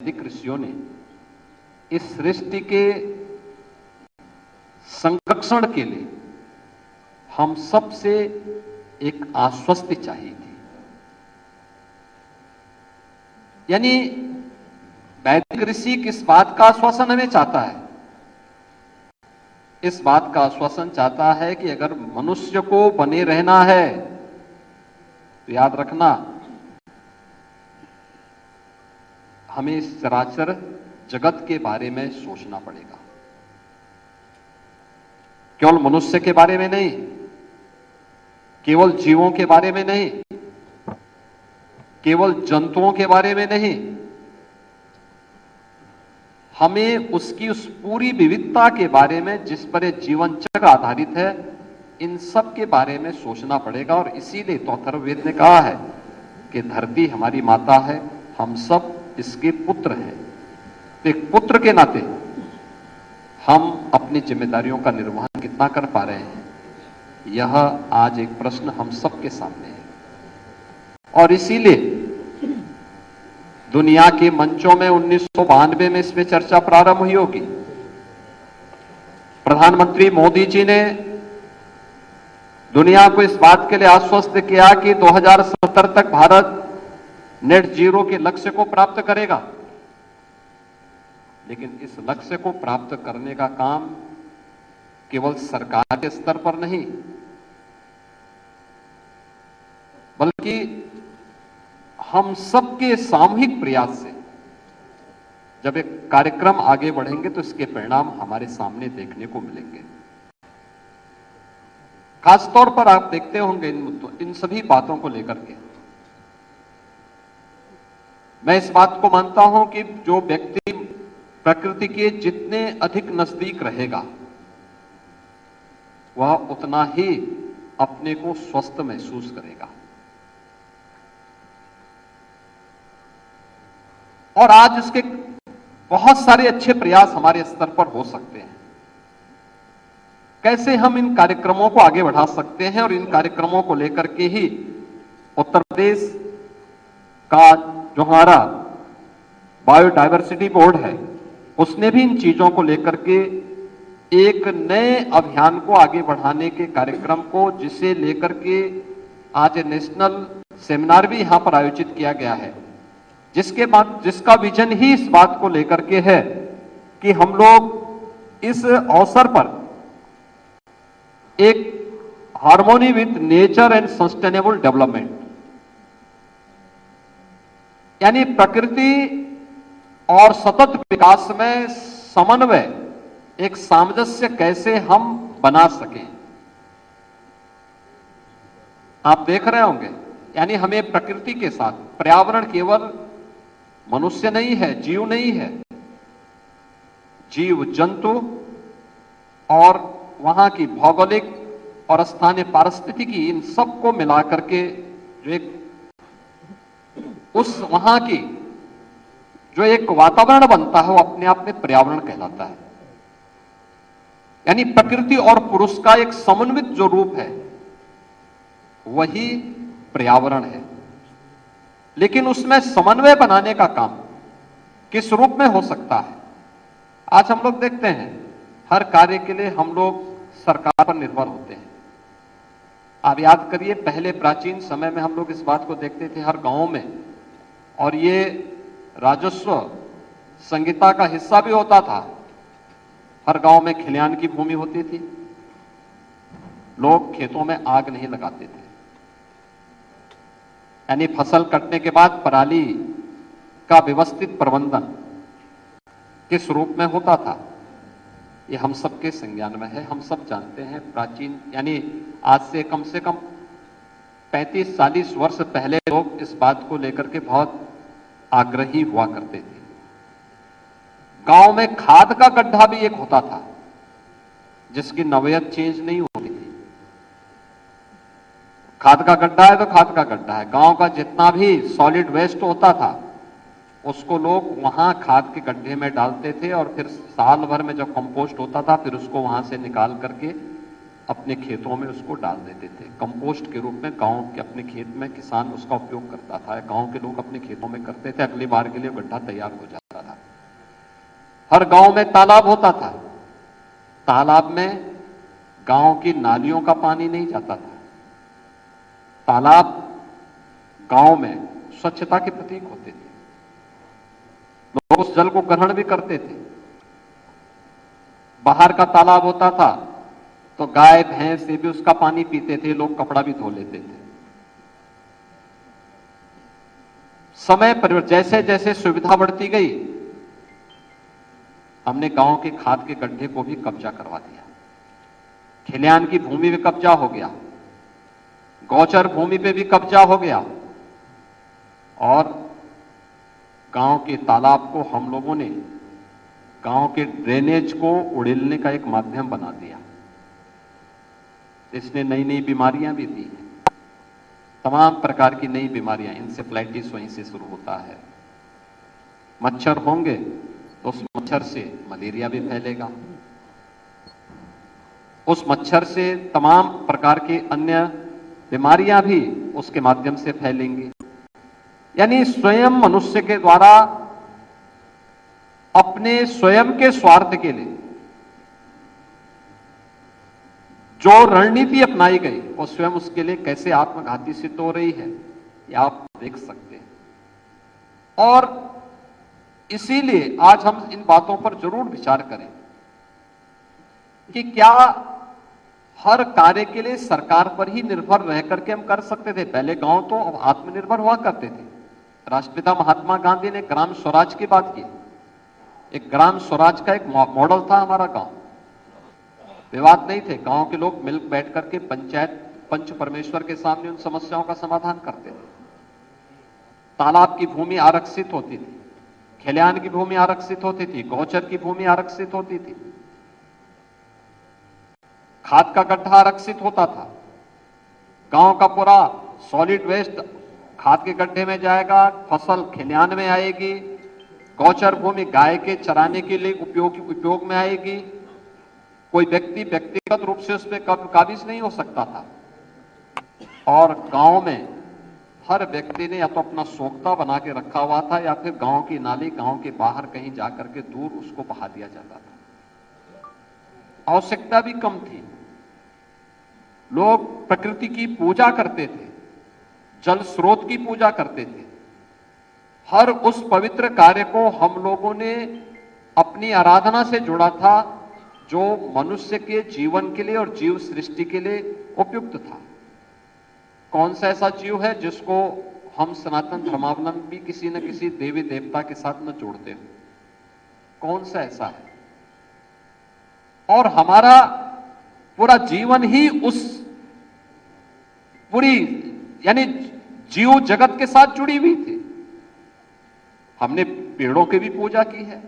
वैदिक ऋषियों ने इस सृष्टि के संरक्षण के लिए हम सबसे एक आश्वस्ति चाहिए थी। यानी वैदिक ऋषि किस बात का आश्वासन हमें चाहता है? इस बात का आश्वासन चाहता है कि अगर मनुष्य को बने रहना है तो याद रखना, हमें इस चराचर जगत के बारे में सोचना पड़ेगा। केवल मनुष्य के बारे में नहीं, केवल जीवों के बारे में नहीं, केवल जंतुओं के बारे में नहीं, हमें उसकी उस पूरी विविधता के बारे में जिस पर ये जीवन चक्र आधारित है, इन सब के बारे में सोचना पड़ेगा। और इसीलिए तो अथर्ववेद ने कहा है कि धरती हमारी माता है, हम सब इसके पुत्र हैं। तो एक पुत्र के नाते हम अपनी जिम्मेदारियों का निर्वहन कितना कर पा रहे हैं, यह आज एक प्रश्न हम सबके सामने है। और इसीलिए दुनिया के मंचों में 1992 में इस पे चर्चा प्रारंभ हुई होगी। प्रधानमंत्री मोदी जी ने दुनिया को इस बात के लिए आश्वस्त किया कि 2070 तक भारत नेट जीरो के लक्ष्य को प्राप्त करेगा। लेकिन इस लक्ष्य को प्राप्त करने का काम केवल सरकार के स्तर पर नहीं, बल्कि हम सबके सामूहिक प्रयास से जब एक कार्यक्रम आगे बढ़ेंगे तो इसके परिणाम हमारे सामने देखने को मिलेंगे। खासतौर पर आप देखते होंगे इन सभी बातों को लेकर के मैं इस बात को मानता हूं कि जो व्यक्ति प्रकृति के जितने अधिक नजदीक रहेगा, वह उतना ही अपने को स्वस्थ महसूस करेगा। और आज इसके बहुत सारे अच्छे प्रयास हमारे स्तर पर हो सकते हैं। कैसे हम इन कार्यक्रमों को आगे बढ़ा सकते हैं, और इन कार्यक्रमों को लेकर के ही उत्तर प्रदेश का जो हमारा बायोडायवर्सिटी बोर्ड है, उसने भी इन चीजों को लेकर के एक नए अभियान को आगे बढ़ाने के कार्यक्रम को, जिसे लेकर के आज नेशनल सेमिनार भी यहां पर आयोजित किया गया है, जिसका विजन ही इस बात को लेकर के है कि हम लोग इस अवसर पर एक harmony with nature and sustainable development, यानी प्रकृति और सतत विकास में समन्वय, एक सामंजस्य कैसे हम बना सकें। आप देख रहे होंगे, यानी हमें प्रकृति के साथ, पर्यावरण केवल मनुष्य नहीं है, जीव नहीं है, जीव जंतु और वहां की भौगोलिक और स्थानीय पारिस्थितिकी, इन सबको मिलाकर के जो एक उस वहां की जो एक वातावरण बनता है, वो अपने आप में पर्यावरण कहलाता है। यानी प्रकृति और पुरुष का एक समन्वित जो रूप है, वही पर्यावरण है। लेकिन उसमें समन्वय बनाने का काम किस रूप में हो सकता है? आज हम लोग देखते हैं, हर कार्य के लिए हम लोग सरकार पर निर्भर होते हैं। आप याद करिए, पहले प्राचीन समय में हम लोग इस बात को देखते थे हर गांव में, और ये राजस्व संहिता का हिस्सा भी होता था। हर गांव में खलिहान की भूमि होती थी, लोग खेतों में आग नहीं लगाते थे। यानी फसल कटने के बाद पराली का व्यवस्थित प्रबंधन किस रूप में होता था, ये हम सबके संज्ञान में है। हम सब जानते हैं, प्राचीन यानी आज से कम 35-40 वर्ष पहले लोग इस बात को लेकर के बहुत आग्रही हुआ करते थे। गांव में खाद का गड्ढा भी एक होता था, जिसकी नौयत चेंज नहीं होती थी। खाद का गड्ढा है तो खाद का गड्ढा है। गांव का जितना भी सॉलिड वेस्ट होता था, उसको लोग वहां खाद के गड्ढे में डालते थे, और फिर साल भर में जब कंपोस्ट होता था, फिर उसको वहां से निकाल करके अपने खेतों में उसको डाल देते थे। कंपोस्ट के रूप में गांव के अपने खेत में किसान उसका उपयोग करता था, गांव के लोग अपने खेतों में करते थे। अगली बार के लिए गड्ढा तैयार हो जाता हर गांव में तालाब होता था। तालाब में गांव की नालियों का पानी नहीं जाता था। तालाब गांव में स्वच्छता के प्रतीक होते थे। लोग उस जल को ग्रहण भी करते थे। बाहर का तालाब होता था तो गाय भैंस से भी उसका पानी पीते थे, लोग कपड़ा भी धो लेते थे। समय पर जैसे जैसे सुविधा बढ़ती गई, हमने गांव के खाद के गड्ढे को भी कब्जा करवा दिया। खलिहान की भूमि पे कब्जा हो गया, गौचर भूमि पे भी कब्जा हो गया और गांव के तालाब को हम लोगों ने गांव के ड्रेनेज को उड़ेलने का एक माध्यम बना दिया। इसने नई नई बीमारियां भी दी हैं। तमाम प्रकार की नई बीमारियां, इंसेफ्लाइटिस वहीं से शुरू होता है। मच्छर होंगे तो उस मच्छर से मलेरिया भी फैलेगा, उस मच्छर से तमाम प्रकार के अन्य बीमारियां भी उसके माध्यम से फैलेंगी। यानी स्वयं मनुष्य के द्वारा अपने स्वयं के स्वार्थ के लिए जो रणनीति अपनाई गई वो स्वयं उसके लिए कैसे आत्मघाती सिद्ध हो रही है, ये आप देख सकते हैं। और इसीलिए आज हम इन बातों पर जरूर विचार करें कि क्या हर कार्य के लिए सरकार पर ही निर्भर रह करके हम कर सकते थे। पहले गांव तो आत्मनिर्भर हुआ करते थे। राष्ट्रपिता महात्मा गांधी ने ग्राम स्वराज की बात की। एक ग्राम स्वराज का एक मॉडल था हमारा गांव। विवाद नहीं थे, गांव के लोग मिल बैठ करके पंचायत पंच परमेश्वर के सामने उन समस्याओं का समाधान करते थे। तालाब की भूमि आरक्षित होती थी, खलिहान की भूमि आरक्षित होती थी, गौचर की भूमि आरक्षित होती थी, खाद का गड्ढा आरक्षित होता था। गांव का पूरा सॉलिड वेस्ट खाद के गड्ढे में जाएगा, फसल खलिहान में आएगी, गौचर भूमि गाय के चराने के लिए उपयोग में आएगी। कोई व्यक्ति व्यक्तिगत रूप से उस पर काबिज नहीं हो सकता था। और गांव में हर व्यक्ति ने या तो अपना सोख्ता बना के रखा हुआ था या फिर गांव की नाली गांव के बाहर कहीं जाकर के दूर उसको बहा दिया जाता था। आवश्यकता भी कम थी। लोग प्रकृति की पूजा करते थे, जल स्रोत की पूजा करते थे। हर उस पवित्र कार्य को हम लोगों ने अपनी आराधना से जोड़ा था जो मनुष्य के जीवन के लिए और जीव सृष्टि के लिए उपयुक्त था। कौन सा ऐसा जीव है जिसको हम सनातन धर्मावलंबी किसी न किसी देवी देवता के साथ न जोड़ते हो? कौन सा ऐसा है? और हमारा पूरा जीवन ही उस पूरी यानी जीव जगत के साथ जुड़ी हुई थी। हमने पेड़ों की भी पूजा की है,